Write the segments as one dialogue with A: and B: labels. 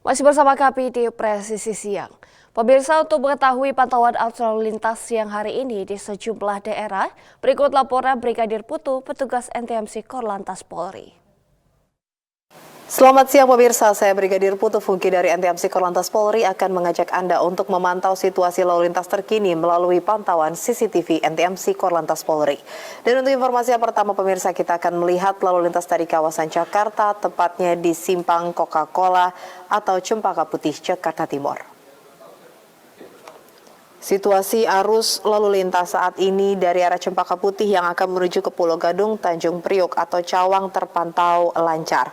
A: Masih bersama kami di Presisi Siang. Pemirsa, untuk mengetahui pantauan arus lalu lintas siang hari ini di sejumlah daerah, berikut laporan Brigadir Putu, petugas NTMC Korlantas Polri.
B: Selamat siang pemirsa, saya Brigadir Putu Funky dari NTMC Korlantas Polri akan mengajak Anda untuk memantau situasi lalu lintas terkini melalui pantauan CCTV NTMC Korlantas Polri. Dan untuk informasi yang pertama pemirsa, kita akan melihat lalu lintas dari kawasan Jakarta, tepatnya di Simpang Coca-Cola atau Cempaka Putih, Jakarta Timur. Situasi arus lalu lintas saat ini dari arah Cempaka Putih yang akan menuju ke Pulau Gadung, Tanjung Priok atau Cawang terpantau lancar.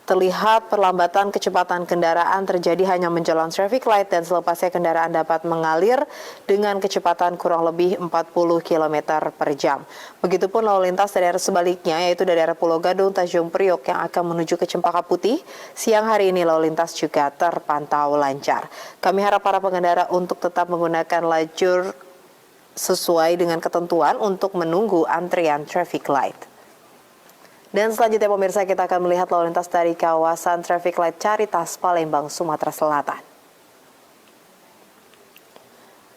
B: Terlihat perlambatan kecepatan kendaraan terjadi hanya menjelang traffic light dan selepasnya kendaraan dapat mengalir dengan kecepatan kurang lebih 40 km per jam. Begitupun lalu lintas dari arah sebaliknya, yaitu dari arah Pulau Gadung, Tanjung Priok yang akan menuju ke Cempaka Putih. Siang hari ini lalu lintas juga terpantau lancar. Kami harap para pengendara untuk tetap menggunakan lajur sesuai dengan ketentuan untuk menunggu antrian traffic light. Dan selanjutnya pemirsa, kita akan melihat lalu lintas dari kawasan traffic light Caritas, Palembang, Sumatera Selatan.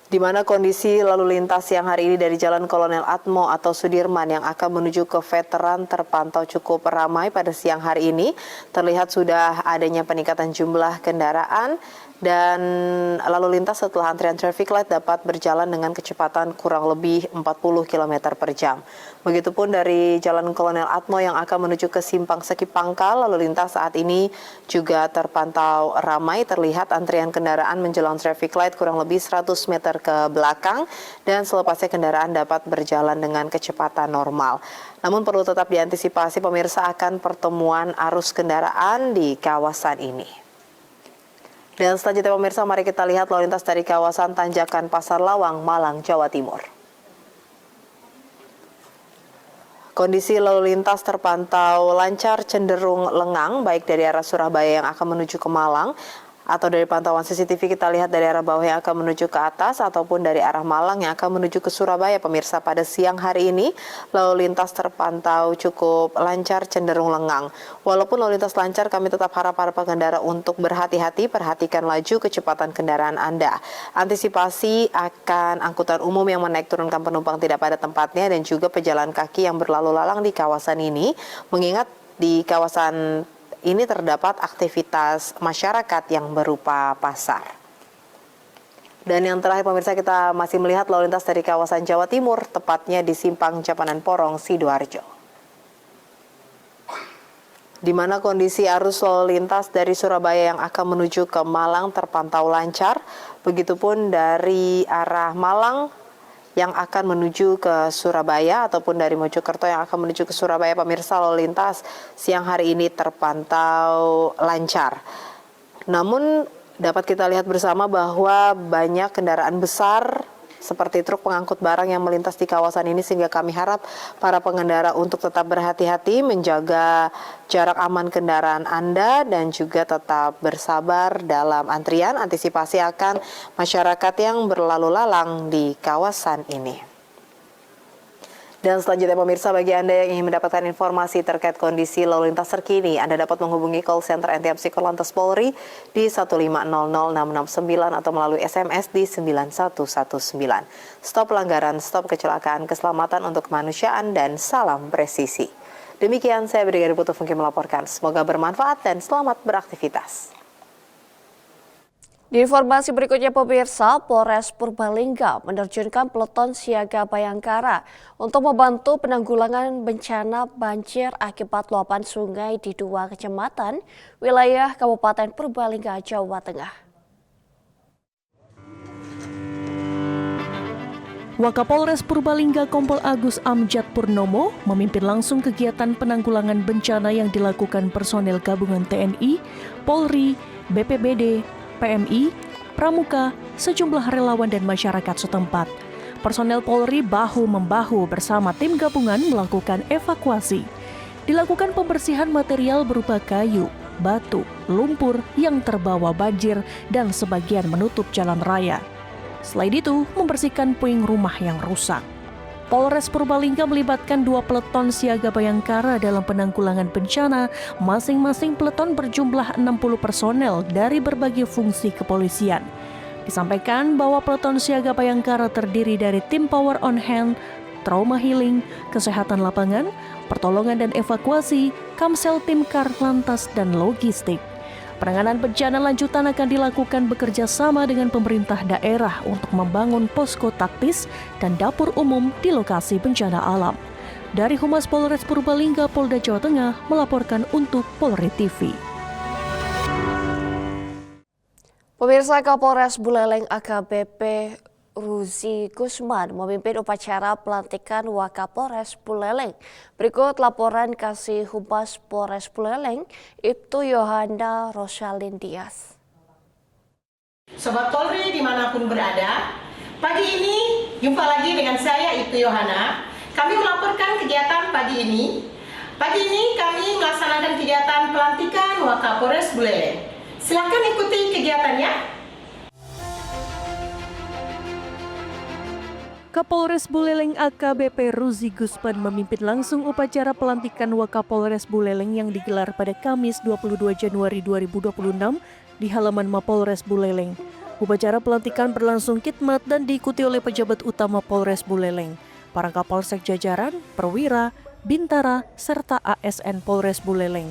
B: Di mana kondisi lalu lintas yang hari ini dari Jalan Kolonel Atmo atau Sudirman yang akan menuju ke Veteran terpantau cukup ramai pada siang hari ini. Terlihat sudah adanya peningkatan jumlah kendaraan dan lalu lintas setelah antrian traffic light dapat berjalan dengan kecepatan kurang lebih 40 km per jam. Begitupun dari Jalan Kolonel Atmo yang akan menuju ke Simpang Seki Pangkal, lalu lintas saat ini juga terpantau ramai. Terlihat antrian kendaraan menjelang traffic light kurang lebih 100 meter ke belakang dan selepasnya kendaraan dapat berjalan dengan kecepatan normal. Namun perlu tetap diantisipasi pemirsa akan pertemuan arus kendaraan di kawasan ini. Dan selanjutnya pemirsa, mari kita lihat lalu lintas dari kawasan Tanjakan Pasar Lawang, Malang, Jawa Timur. Kondisi lalu lintas terpantau lancar cenderung lengang baik dari arah Surabaya yang akan menuju ke Malang atau dari pantauan CCTV kita lihat dari arah bawah yang akan menuju ke atas ataupun dari arah Malang yang akan menuju ke Surabaya. Pemirsa, pada siang hari ini lalu lintas terpantau cukup lancar cenderung lengang. Walaupun lalu lintas lancar, kami tetap harap para pengendara untuk berhati-hati, perhatikan laju kecepatan kendaraan Anda. Antisipasi akan angkutan umum yang menaik turunkan penumpang tidak pada tempatnya dan juga pejalan kaki yang berlalu lalang di kawasan ini, mengingat di kawasan ini terdapat aktivitas masyarakat yang berupa pasar. Dan yang terakhir pemirsa, kita masih melihat lalu lintas dari kawasan Jawa Timur, tepatnya di Simpang Japanan Porong, Sidoarjo. Di mana kondisi arus lalu lintas dari Surabaya yang akan menuju ke Malang terpantau lancar. Begitupun dari arah Malang yang akan menuju ke Surabaya ataupun dari Mojokerto yang akan menuju ke Surabaya, pemirsa, lalu lintas siang hari ini terpantau lancar. Namun dapat kita lihat bersama bahwa banyak kendaraan besar seperti truk pengangkut barang yang melintas di kawasan ini, sehingga kami harap para pengendara untuk tetap berhati-hati, menjaga jarak aman kendaraan Anda dan juga tetap bersabar dalam antrian, antisipasi akan masyarakat yang berlalu lalang di kawasan ini. Dan selanjutnya pemirsa, bagi Anda yang ingin mendapatkan informasi terkait kondisi lalu lintas terkini, Anda dapat menghubungi call center NTMC Korlantas Polri di 1500669 atau melalui SMS di 9119. Stop pelanggaran, stop kecelakaan, keselamatan untuk kemanusiaan, dan salam presisi. Demikian saya Brigadir Putu Funky melaporkan. Semoga bermanfaat dan selamat beraktivitas.
A: Di informasi berikutnya pemirsa, Polres Purbalingga menerjunkan peleton siaga Bayangkara untuk membantu penanggulangan bencana banjir akibat luapan sungai di 2 kecamatan wilayah Kabupaten Purbalingga, Jawa Tengah.
C: Wakapolres Purbalingga Kompol Agus Amjad Purnomo memimpin langsung kegiatan penanggulangan bencana yang dilakukan personel gabungan TNI, Polri, BPBD, PMI, Pramuka, sejumlah relawan dan masyarakat setempat. Personel Polri bahu-membahu bersama tim gabungan melakukan evakuasi. Dilakukan pembersihan material berupa kayu, batu, lumpur yang terbawa banjir dan sebagian menutup jalan raya. Selain itu, membersihkan puing rumah yang rusak. Polres Purbalingga melibatkan 2 peleton siaga Bayangkara dalam penanggulangan bencana. Masing-masing peleton berjumlah 60 personel dari berbagai fungsi kepolisian. Disampaikan bahwa peleton siaga Bayangkara terdiri dari tim Power on Hand, trauma healing, kesehatan lapangan, pertolongan dan evakuasi, Kamsel tim Kar Lantas dan logistik. Penanganan bencana lanjutan akan dilakukan bekerja sama dengan pemerintah daerah untuk membangun posko taktis dan dapur umum di lokasi bencana alam. Dari Humas Polres Purbalingga, Polda Jawa Tengah melaporkan untuk Polri TV.
A: Pemirsa, Kapolres Buleleng AKBP Ruzi Gusman memimpin upacara pelantikan Wakapolres Buleleng. Berikut laporan Kasih Humas Polres Buleleng, Ibtu Yohana Rosalin Dias.
D: Sobat Polri dimanapun berada, pagi ini jumpa lagi dengan saya Ibtu Yohana. Kami melaporkan kegiatan pagi ini. Pagi ini kami melaksanakan kegiatan pelantikan Wakapolres Buleleng. Silakan ikuti kegiatannya.
C: Kapolres Buleleng AKBP Ruzi Gusman memimpin langsung upacara pelantikan Wakapolres Buleleng yang digelar pada Kamis 22 Januari 2026 di halaman Mapolres Buleleng. Upacara pelantikan berlangsung khidmat dan diikuti oleh pejabat utama Polres Buleleng, para Kapolsek jajaran, perwira, bintara, serta ASN Polres Buleleng.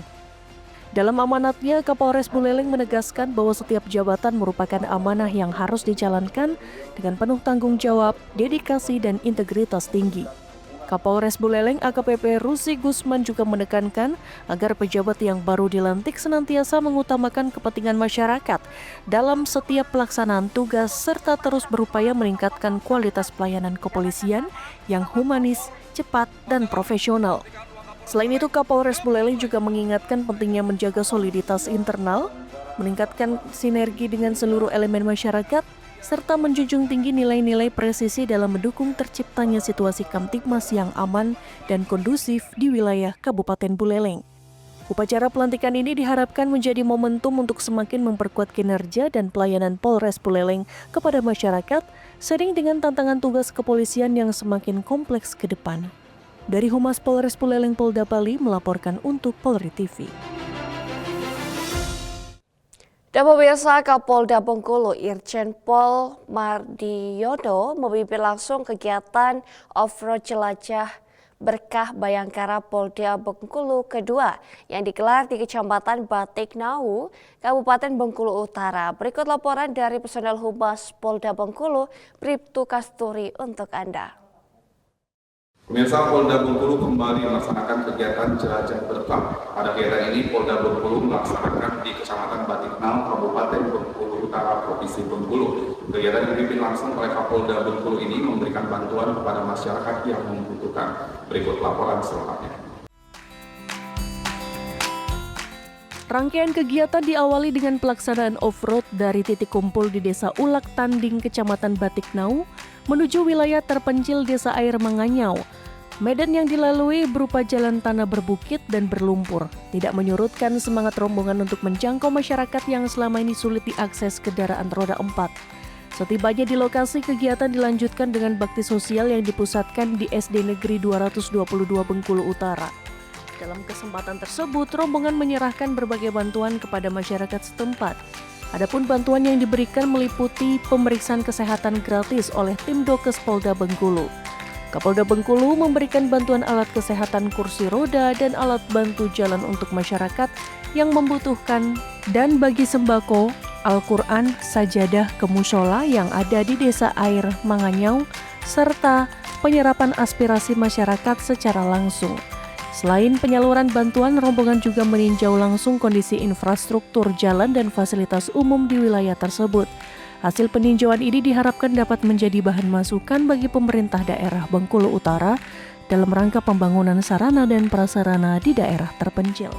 C: Dalam amanatnya, Kapolres Buleleng menegaskan bahwa setiap jabatan merupakan amanah yang harus dijalankan dengan penuh tanggung jawab, dedikasi, dan integritas tinggi. Kapolres Buleleng AKBP Ruzi Gusman juga menekankan agar pejabat yang baru dilantik senantiasa mengutamakan kepentingan masyarakat dalam setiap pelaksanaan tugas serta terus berupaya meningkatkan kualitas pelayanan kepolisian yang humanis, cepat, dan profesional. Selain itu, Kapolres Buleleng juga mengingatkan pentingnya menjaga soliditas internal, meningkatkan sinergi dengan seluruh elemen masyarakat, serta menjunjung tinggi nilai-nilai presisi dalam mendukung terciptanya situasi Kamtibmas yang aman dan kondusif di wilayah Kabupaten Buleleng. Upacara pelantikan ini diharapkan menjadi momentum untuk semakin memperkuat kinerja dan pelayanan Polres Buleleng kepada masyarakat, seiring dengan tantangan tugas kepolisian yang semakin kompleks ke depan. Dari Humas Polres Buleleng Polda Bali melaporkan untuk Polri TV.
A: Dan pemirsa, Kapolda Bengkulu Irjen Pol Mardiono memimpin langsung kegiatan off-road jelajah Berkah Bayangkara Polda Bengkulu kedua yang digelar di Kecamatan Batiknau, Kabupaten Bengkulu Utara. Berikut laporan dari personel Humas Polda Bengkulu, Bribtu Kasturi untuk Anda.
E: Pemirsa, Polda Bengkulu kembali melaksanakan kegiatan jelajah berkah. Pada kegiatan ini, Polda Bengkulu melaksanakan di Kecamatan Batiknau, Kabupaten Bengkulu Utara, Provinsi Bengkulu. Kegiatan yang dipimpin langsung oleh Kapolda Bengkulu ini memberikan bantuan kepada masyarakat yang membutuhkan. Berikut laporan selengkapnya.
C: Rangkaian kegiatan diawali dengan pelaksanaan off-road dari titik kumpul di Desa Ulak Tanding, Kecamatan Batiknau, menuju wilayah terpencil Desa Air Manganyau. Medan yang dilalui berupa jalan tanah berbukit dan berlumpur, tidak menyurutkan semangat rombongan untuk menjangkau masyarakat yang selama ini sulit diakses kendaraan roda 4. Setibanya di lokasi, kegiatan dilanjutkan dengan bakti sosial yang dipusatkan di SD Negeri 222 Bengkulu Utara. Dalam kesempatan tersebut, rombongan menyerahkan berbagai bantuan kepada masyarakat setempat. Adapun bantuan yang diberikan meliputi pemeriksaan kesehatan gratis oleh tim Dokes Polda Bengkulu. Kapolda Bengkulu memberikan bantuan alat kesehatan kursi roda dan alat bantu jalan untuk masyarakat yang membutuhkan dan bagi sembako, Al-Quran, sajadah ke musola yang ada di Desa Air Manganyau, serta penyerapan aspirasi masyarakat secara langsung. Selain penyaluran bantuan, rombongan juga meninjau langsung kondisi infrastruktur jalan dan fasilitas umum di wilayah tersebut. Hasil peninjauan ini diharapkan dapat menjadi bahan masukan bagi pemerintah daerah Bengkulu Utara dalam rangka pembangunan sarana dan prasarana di daerah terpencil.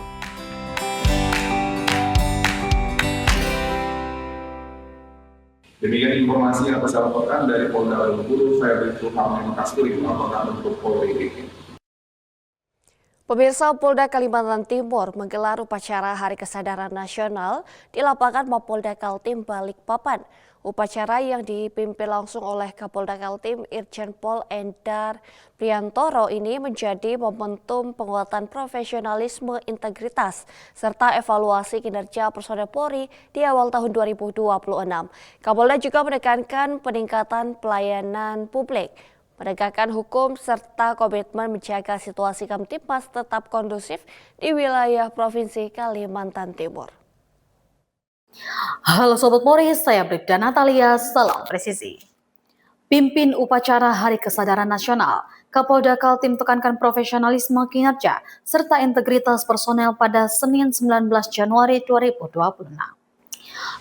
E: Demikian informasi yang saya laporkan dari Polda Bengkulu, saya Bribtu Kasturi melaporkan untuk Polri TV.
A: Pemirsa, Polda Kalimantan Timur menggelar upacara Hari Kesadaran Nasional di lapangan Mapolda Kaltim Balikpapan. Upacara yang dipimpin langsung oleh Kapolda Kaltim Irjen Pol Endar Priantoro ini menjadi momentum penguatan profesionalisme, integritas, serta evaluasi kinerja personel Polri di awal tahun 2026. Kapolda juga menekankan peningkatan pelayanan publik, menegakkan hukum, serta komitmen menjaga situasi Kamtibmas tetap kondusif di wilayah Provinsi Kalimantan Timur.
F: Halo Sobat Polri, saya Bribda Natalia, salam presisi. Pimpin upacara Hari Kesadaran Nasional, Kapolda Kaltim tekankan profesionalisme kinerja serta integritas personel pada Senin 19 Januari 2026.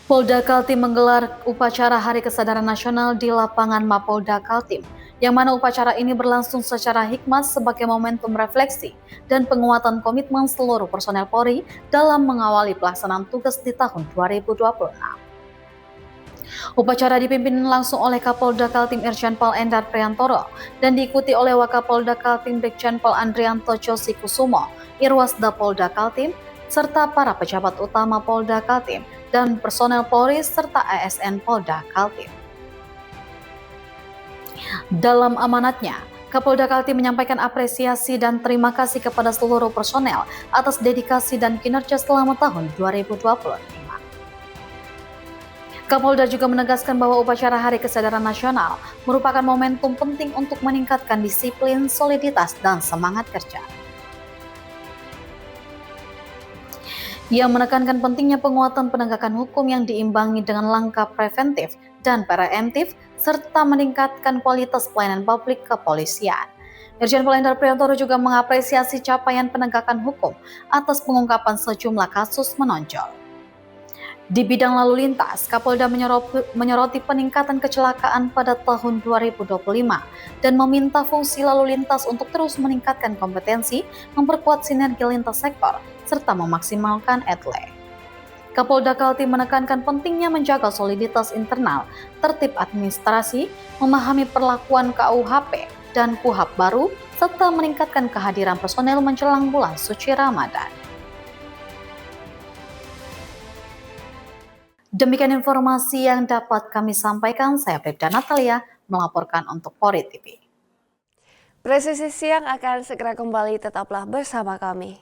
F: Polda Kaltim menggelar upacara Hari Kesadaran Nasional di lapangan Mapolda Kaltim, yang mana upacara ini berlangsung secara hikmat sebagai momentum refleksi dan penguatan komitmen seluruh personel Polri dalam mengawali pelaksanaan tugas di tahun 2026. Upacara dipimpin langsung oleh Kapolda Kaltim Irjen Pol Endar Priantoro dan diikuti oleh Wakapolda Kaltim Brigjen Pol Andrianto Josikusumo, Irwasda Polda Kaltim, serta para pejabat utama Polda Kaltim dan personel Polri serta ASN Polda Kaltim. Dalam amanatnya, Kapolda Kaltim menyampaikan apresiasi dan terima kasih kepada seluruh personel atas dedikasi dan kinerja selama tahun 2025. Kapolda juga menegaskan bahwa upacara Hari Kesadaran Nasional merupakan momentum penting untuk meningkatkan disiplin, soliditas, dan semangat kerja. Ia menekankan pentingnya penguatan penegakan hukum yang diimbangi dengan langkah preventif dan preemptif, serta meningkatkan kualitas pelayanan publik kepolisian. Irjen Pol Endar Priantoro juga mengapresiasi capaian penegakan hukum atas pengungkapan sejumlah kasus menonjol. Di bidang lalu lintas, Kapolda menyoroti peningkatan kecelakaan pada tahun 2025 dan meminta fungsi lalu lintas untuk terus meningkatkan kompetensi, memperkuat sinergi lintas sektor, serta memaksimalkan etle. Kapolda Kaltim menekankan pentingnya menjaga soliditas internal, tertib administrasi, memahami perlakuan KUHP dan KUHAP baru, serta meningkatkan kehadiran personel menjelang bulan suci Ramadan. Demikian informasi yang dapat kami sampaikan. Saya Bribda Natalia melaporkan untuk Polri TV.
A: Presisi Siang akan segera kembali, tetaplah bersama kami.